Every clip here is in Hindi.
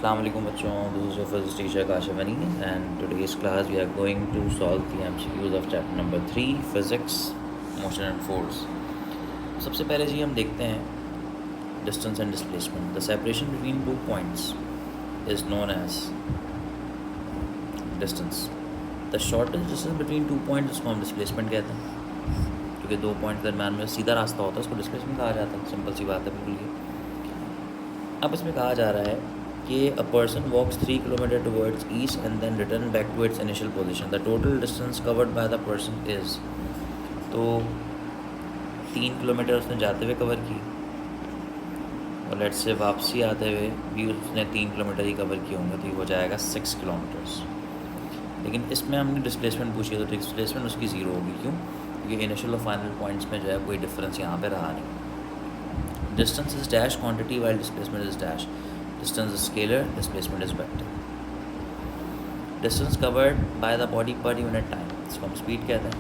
Assalamu alaikum बच्चों, this is your physics teacher Kashif Ani and today's class we are going to solve the MCQs of chapter number 3 physics motion and force. सबसे पहले जी हम देखते हैं distance and displacement. The separation between 2 points is known as distance. The shortest distance between 2 points उसको हम displacement कहते हैं, क्योंकि 2 पॉइंट के दरम्यान में सीधा रास्ता होता है उसको displacement कहा जाता है. सिंपल सी बात है बिल्कुल ये. अब इसमें कहा जा रहा है कि a person walks 3 kilometer towards east and then return back to its initial position. The total distance covered by the person is, तो 3 किलोमीटर उसने जाते हुए कवर की और लेट्स से वापसी आते हुए भी उसने 3 किलोमीटर ही कवर किए होंगे, तो ये हो जाएगा 6 किलोमीटर्स. लेकिन इसमें हमने डिस्प्लेसमेंट पूछी है तो डिस्प्लेसमेंट उसकी ज़ीरो होगी. क्यों? क्योंकि इनिशियल और फाइनल पॉइंट्स में जो है कोई डिफरेंस यहाँ पे रहा नहीं. Distance is dash quantity while displacement is dash. Distance is scalar, displacement is vector. Distance covered by the body per unit time, इसको हम स्पीड कहते हैं.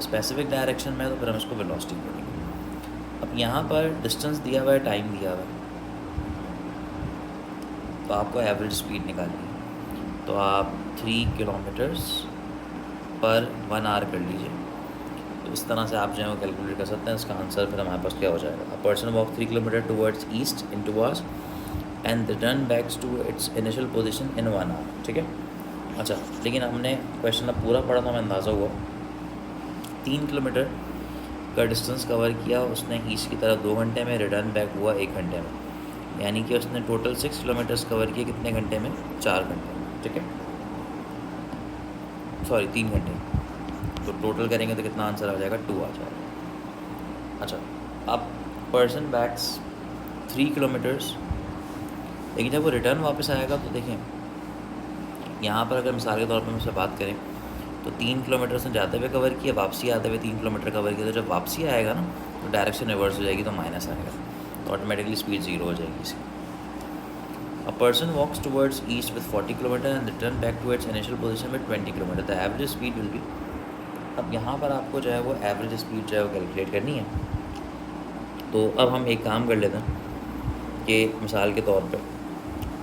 स्पेसिफिक डायरेक्शन में तो फिर हम इसको वेलोसिटी बोलेंगे. अब यहाँ पर डिस्टेंस दिया हुआ है, टाइम दिया हुआ है, तो आपको एवरेज स्पीड निकालनी है. तो आप 3 किलोमीटर्स पर 1 आवर कर लीजिए. तो इस तरह से आप जो है वो कैलकुलेट कर सकते हैं. इसका आंसर फिर हमारे पास क्या हो जाएगा. A person walk 3 kilometre towards east in 2 hours and return backs to its initial position in 1 hour. ठीक है. अच्छा, लेकिन हमने क्वेश्चन अब पूरा पढ़ा तो हमें अंदाज़ा हुआ 3 किलोमीटर का डिस्टेंस कवर किया उसने ईस्ट की तरफ 2 घंटे में, रिटर्न बैक हुआ 1 घंटे में, यानी कि उसने टोटल 6 किलोमीटर्स कवर किए कितने घंटे में? 4 घंटे में. ठीक है, सॉरी 3 घंटे. तो टोटल करेंगे तो कितना आंसर आ जाएगा? 2 आ जाएगा. अच्छा, अब पर्सन बैक्स 3 किलोमीटर्स, लेकिन जब वो रिटर्न वापस आएगा तो देखें यहाँ पर अगर मिसाल के तौर पर मुझसे बात करें तो 3 किलोमीटर से जाते हुए कवर किया, वापसी आते हुए 3 किलोमीटर कवर किया. तो जब वापसी आएगा ना तो डायरेक्शन रिवर्स हो जाएगी, तो माइनस आएगा, तो ऑटोमेटिकली स्पीड ज़ीरो हो जाएगी इसकी. A person walks towards east with 40 kilometre and return back to its initial position with 20 kilometre. The average speed will be. अब यहाँ पर आपको जो है वो एवरेज स्पीड जो है वो कैलकुलेट करनी है. तो अब हम एक काम कर लेते हैं कि मिसाल के तौर पर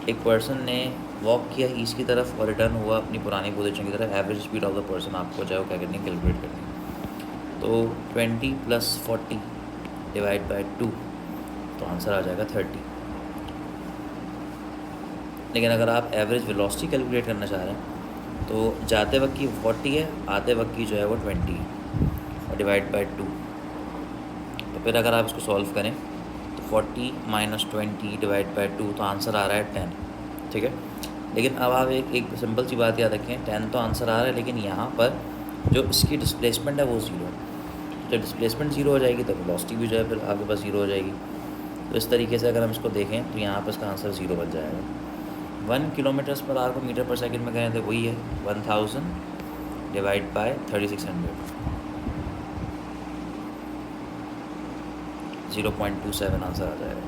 एक पर्सन ने वॉक किया ईस्ट की तरफ और रिटर्न हुआ अपनी पुरानी पोजीशन की तरफ. Average speed of the person आपको जो है वो क्या करनी है? कैलकुलेट करनी है. तो 20 + 40 डिवाइड बाई 2, तो आंसर आ जाएगा 30. लेकिन अगर आप एवरेज वेलोसिटी कैलकुलेट करना चाह रहे हैं तो जाते वक्त की 40 है, आते वक्त की जो है वो 20 है, और डिवाइड बाई 2. तो फिर अगर आप इसको सॉल्व करें तो 40 - 20 डिवाइड बाई 2, तो आंसर आ रहा है 10. ठीक है. लेकिन अब आप एक सिंपल सी बात याद रखें, 10 तो आंसर आ रहा है, लेकिन यहाँ पर जो इसकी डिस्प्लेसमेंट है वो ज़ीरो है. जब डिस्प्लेसमेंट ज़ीरो हो जाएगी तो वेलोसिटी भी जो है फिर आपके पास ज़ीरो हो जाएगी. तो इस तरीके से अगर हम इसको देखें तो यहाँ पर इसका आंसर ज़ीरो बन जाएगा. 1 किलोमीटर्स पर आवर को मीटर पर सेकंड में करें तो वही है 1000 डिवाइड बाय 3600, 0.27 आंसर आ जाएगा.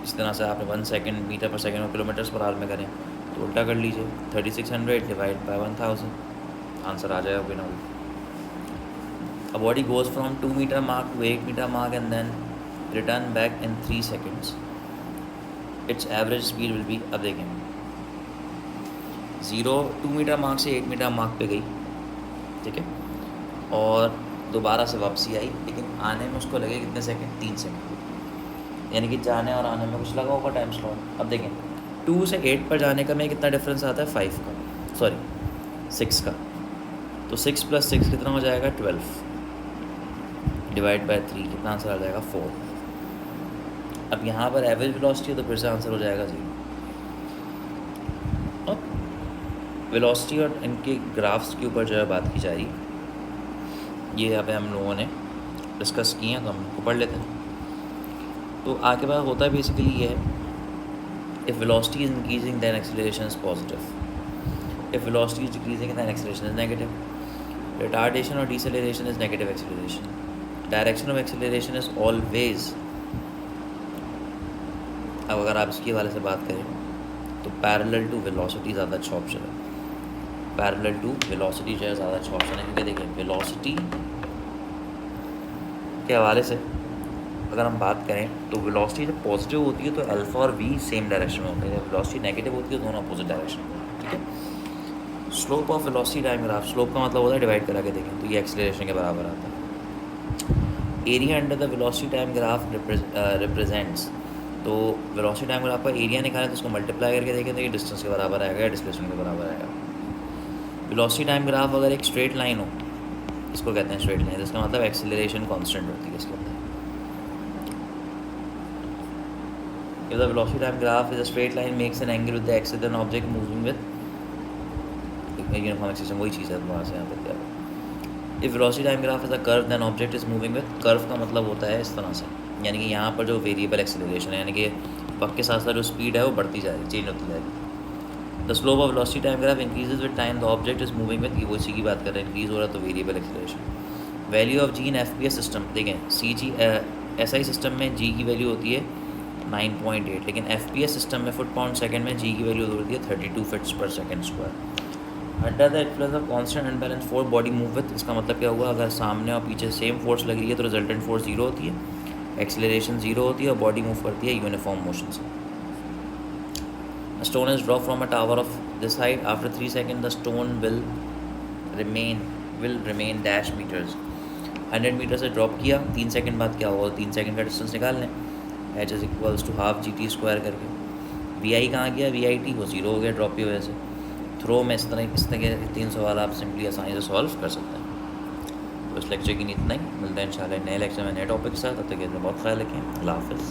इस तरह से आपने 1 सेकंड मीटर पर सेकंड और किलोमीटर्स पर आवर में करें तो उल्टा कर लीजिए, 3600 डिवाइड बाय 1000, आंसर आ जाएगा बिना. A body goes from 2 metre mark to 8 metre mark and then return back in 3 seconds. Its average speed will be. अब देखें 2 मीटर मार्क से 8 मीटर मार्क पे गई, ठीक है, और दोबारा से वापसी आई, लेकिन आने में उसको लगे कितने सेकंड? 3 सेकंड, यानी कि जाने और आने में कुछ लगा होगा टाइम स्लॉट. अब देखें 2 से 8 पर जाने का में कितना डिफरेंस आता है? 5 का, सॉरी 6 का. तो 6 + 6 कितना हो जाएगा? 12 डिवाइड बाय 3, कितना आंसर आ जाएगा? 4. अब यहाँ पर एवरेज वेलोसिटी है तो फिर से आंसर हो जाएगा 0. अब वेलोसिटी और इनके ग्राफ्स के ऊपर जो है बात की जा रही, ये यहाँ पे हम लोगों ने डिस्कस किए हैं, तो हम उनको पढ़ लेते हैं. तो आगे बात होता है बेसिकली ये है, if velocity is increasing then acceleration is positive, if velocity is decreasing then acceleration is negative, retardation और deceleration is negative acceleration, direction of acceleration is always. अब अगर आप इसके हवाले से बात करें तो पैरेलल टू वेलोसिटी ज़्यादा अच्छा ऑप्शन है. पैरेलल टू वेलोसिटी जो है ज़्यादा अच्छा ऑप्शन है, क्योंकि देखिए वेलोसिटी के हवाले से अगर हम बात करें तो वेलोसिटी जब पॉजिटिव होती है तो अल्फा और वी सेम डायरेक्शन में होते हैं, जब वेलोसिटी नेगेटिव होती है तो दोनों अपोजिट डायरेक्शन में होते हैं, ठीक है। Slope of velocity time graph, slope का मतलब होता है डिवाइड करा के देखें तो ये एक्सेलरेशन के बराबर आता है। Area under the velocity time graph represents, तो वेलोसिटी टाइम ग्राफ का एरिया निकालें तो उसको मल्टीप्लाई करके देखें तो ये डिस्टेंस के बराबर आएगा या डिस्प्लेसमेंट के बराबर आएगा। वेलोसिटी टाइम ग्राफ अगर एक स्ट्रेट लाइन हो, इसको कहते हैं स्ट्रेट लाइन, इसका मतलब एक्सेलरेशन कांस्टेंट होती है इसके अंदर। If the velocity time graph is a straight line makes an angle with the axis, then object moving with uniform axis, वही चीज़ है वहाँ से यहाँ तक क्या। If velocity time graph is a curve, then object is moving with, curve का मतलब होता है इस तरह से, यानी कि यहाँ पर जो वेरिएबल एक्सेलरेशन है, यानी कि वक्त के साथ साथ जो स्पीड है वो बढ़ती जा रही है, चेंज होती जा रही है। The slope of velocity time graph increases with time, the object is moving with, वो इसी की बात कर रहे हैं, इंक्रीज हो रहा है तो variable acceleration. Value of ji in FPS system, देखें SI सिस्टम में जी की वैल्यू होती है 9.8, लेकिन FPS सिस्टम में फुट पाउंड सेकंड में जी की वैल्यू होती है 32 फीट्स पर second square. Under the influence of constant unbalance force body move with, इसका मतलब क्या हुआ, अगर सामने और पीछे सेम फोर्स लग रही है तो रिजल्टेंट फोर्स जीरो होती है, एक्सेलरेशन जीरो होती है और बॉडी मूव करती है यूनिफॉर्म मोशन से। A stone is dropped from a tower of this height. After 3 seconds, the stone will remain dash meters. 100 metre से ड्रॉप किया, 3 सेकंड बाद क्या होगा, 3 सेकंड का डिस्टेंस निकाल लें, h is equals to half GT square करके। VI कहाँ गया, VIT वो जीरो हो गया ड्रॉप की वजह से। थ्रो में इस तरह के 3 सवाल आप सिंपली आसानी से सॉल्व कर सकते हैं। तो इस लेक्चर की इतना ही, मिलते हैं इंशाल्लाह नए लेक्चर में नए टॉपिक के साथ। तब तक बहुत ख्याल रखें, अल्लाह हाफ़िज़।